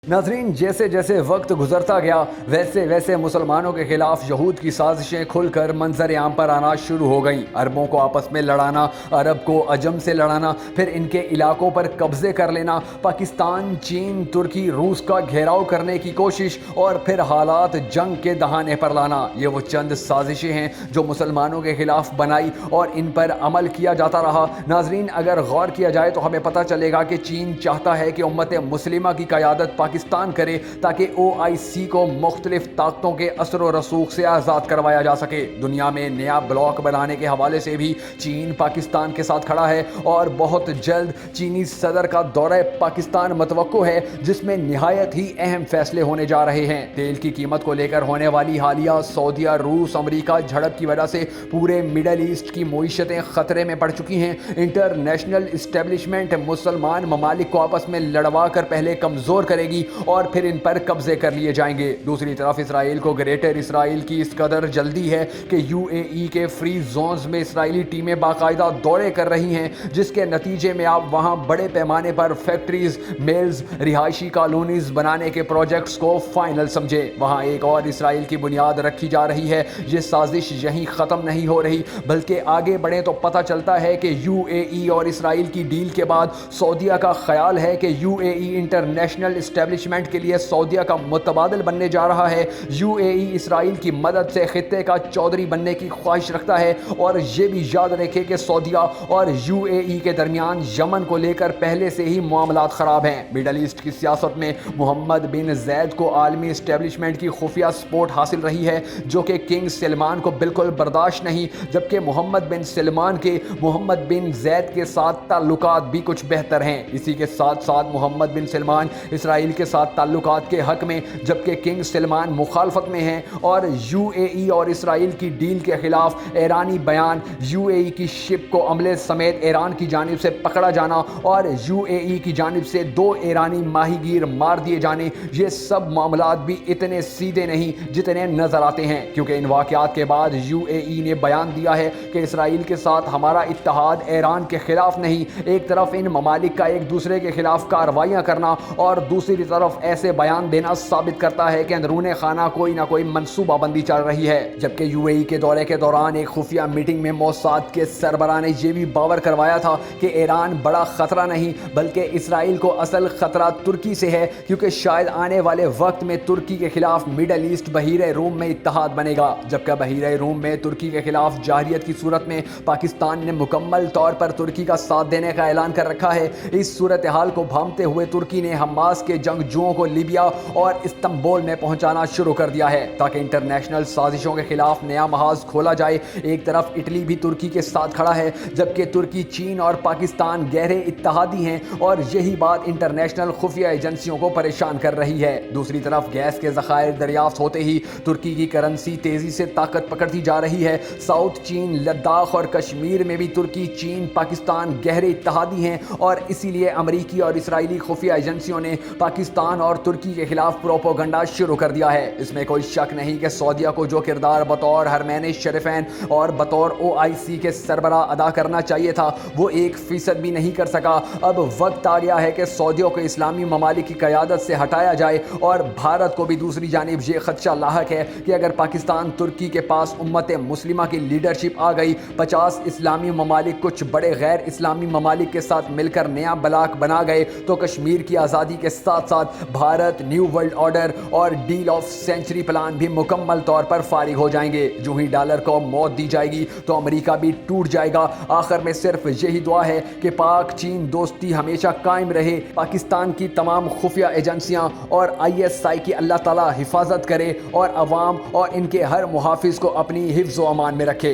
नाजरीन, जैसे जैसे वक्त गुजरता गया वैसे वैसे मुसलमानों के खिलाफ यहूद की साजिशें खुलकर मंजर आम पर आना शुरू हो गईं। अरबों को आपस में लड़ाना, अरब को अजम से लड़ाना, फिर इनके इलाकों पर कब्जे कर लेना, पाकिस्तान, चीन, तुर्की, रूस का घेराव करने की कोशिश और फिर हालात जंग के दहाने पर लाना। ये वो चंद साजिशें हैं जो मुसलमानों के खिलाफ बनाई और इन पर अमल किया जाता रहा। नाजरीन, अगर गौर किया जाए तो हमें पता चलेगा कि चीन चाहता है कि उम्मत मुस्लिमा की क़यादत पाकिस्तान करे ताकि OIC को मुख्तलिफ ताकतों के असर व रसूख से आज़ाद करवाया जा सके। दुनिया में नया ब्लॉक बनाने के हवाले से भी चीन पाकिस्तान के साथ खड़ा है और बहुत जल्द चीनी सदर का दौरा पाकिस्तान मतवक्को है, जिसमें निहायत ही अहम फैसले होने जा रहे हैं। तेल की कीमत को लेकर होने वाली हालिया सऊदीया, रूस, अमरीका झड़प की वजह से पूरे मिडल ईस्ट की मईशतें खतरे में पड़ चुकी हैं। इंटरनेशनल इस्टेब्लिशमेंट मुसलमान ममालिक को आपस में लड़वा कर पहले कमज़ोर करेगी और फिर इन पर कब्जे कर लिए जाएंगे। दूसरी तरफ इसराइल को ग्रेटर इसराइल की इस कदर जल्दी है कि UAE के फ्री जोन्स में इसराइली टीमें बाकायदा दौरे कर रही हैं, जिसके नतीजे में आप वहां बड़े पैमाने पर फैक्ट्रीज, मिल्स, रिहायशी कॉलोनीज बनाने के प्रोजेक्ट्स को फाइनल समझे। वहां एक और इसराइल की बुनियाद रखी जा रही है। ये साजिश यहीं ख़त्म नहीं हो रही, बल्कि आगे बढ़े तो पता चलता है कि UAE और इसराइल की डील के बाद सऊदीया का ख्याल है कि UAE इंटरनेशनल इस्टेब्लिशमेंट के लिए सऊदीया का मुतबादिल बनने जा रहा है। UAE इसराइल की मदद से खित्ते का चौधरी बनने की ख्वाहिश रखता है। और ये भी याद रखे कि सऊदीया और UAE के दरमियान यमन को लेकर पहले से ही मामलात ख़राब हैं। मिडल ईस्ट की सियासत में मोहम्मद बिन जैद को आलमी इस्टेब्लिशमेंट की खुफिया सपोर्ट हासिल रही है, जो कि किंग सलमान को बिल्कुल बर्दाश्त नहीं, जबकि मोहम्मद बिन सलमान के मोहम्मद बिन जैद के साथ ताल्लुकात भी कुछ बेहतर हैं। इसी के साथ साथ मोहम्मद बिन सलमान इसराइल के साथ ताल्लुकात के हक में, जबकि किंग सलमान मुखालफत में हैं। और UAE और इसराइल की डील के खिलाफ ईरानी बयान, UAE की शिप को अमले समेत ईरान की जानिब से पकड़ा जाना और UAE की जानिब से 2 ईरानी माहीगीर मार दिए जाने, ये सब मामलात भी इतने सीधे नहीं जितने नजर आते हैं, क्योंकि इन वाक़यात के बाद UAE ने बयान दिया है कि इसराइल के साथ हमारा इत्तेहाद ईरान के खिलाफ नहीं। एक तरफ इन ममालिक का एक दूसरे के खिलाफ कार्रवाइयाँ करना और दूसरी तरफ ऐसे बयान देना साबित करता है कि अंदरूने खाना कोई ना कोई मनसूबाबंदी चल रही है। जबकि UAE के दौरे के दौरान एक खुफिया मीटिंग में मोसाद के सरबराह ने यह भी बावर करवाया था कि ईरान बड़ा खतरा नहीं बल्कि इसराइल को असल खतरा तुर्की से है, क्योंकि शायद आने वाले वक्त में तुर्की के खिलाफ मिडल ईस्ट बहीरे रूम में इत्तेहाद बनेगा। जबकि बहीरे रूम में तुर्की के खिलाफ जारियत की सूरत में पाकिस्तान ने मुकम्मल तौर पर तुर्की का साथ देने का ऐलान कर रखा है। इस सूरत हाल को भांपते हुए तुर्की ने हमास के जंगजुओं को लीबिया और इस्तांबुल में पहुंचाना शुरू कर दिया है ताकि इंटरनेशनल साजिशों के खिलाफ नया महाज खोला जाए। एक तरफ इटली भी तुर्की के साथ खड़ा है, जबकि तुर्की, चीन और पाकिस्तान गहरे इत्तेहादी हैं और यही बात इंटरनेशनल खुफिया एजेंसियों को परेशान कर रही है। दूसरी तरफ गैस के ज़खायर दरियाफ्त होते ही तुर्की की करेंसी तेज़ी से ताकत पकड़ती जा रही है। साउथ चीन, लद्दाख और कश्मीर में भी तुर्की, चीन, पाकिस्तान गहरे इत्तेहादी हैं और इसीलिए अमरीकी और इसराइली खुफिया एजेंसियों ने पाकिस्तान और तुर्की के खिलाफ प्रोपोगंडा शुरू कर दिया है। इसमें कोई शक नहीं कि सऊदीया को जो किरदार बतौर हरमैन शरीफैन और बतौर OIC के सरबराह अदा करना चाहिए था, वो 1% भी नहीं कर सका। अब वक्त आ गया है कि सऊदीया को इस्लामी ममालिक की क़यादत से हटाया जाए और भारत को भी दूसरी जानिब ये खदशा लाहक है कि अगर पाकिस्तान, तुर्की के पास उम्मत मुस्लिमा की लीडरशिप आ गई, 50 इस्लामी ममालिक कुछ बड़े गैर इस्लामी ममालिक के साथ मिलकर नया ब्लॉक बना गए, तो कश्मीर की आज़ादी के साथ साथ भारत, न्यू वर्ल्ड ऑर्डर और डील ऑफ सेंचुरी प्लान भी मुकम्मल तौर पर फारिग हो जाएंगे। जो ही डॉलर को मौत दी जाएगी तो अमेरिका भी टूट जाएगा। आखिर में सिर्फ यही दुआ है कि पाक चीन दोस्ती हमेशा कायम रहे। पाकिस्तान की तमाम खुफिया एजेंसियां और ISI की अल्लाह ताला हिफाजत करे और अवाम और इनके हर मुहाफिज को अपनी हिफ्ज़ व अमान में रखे।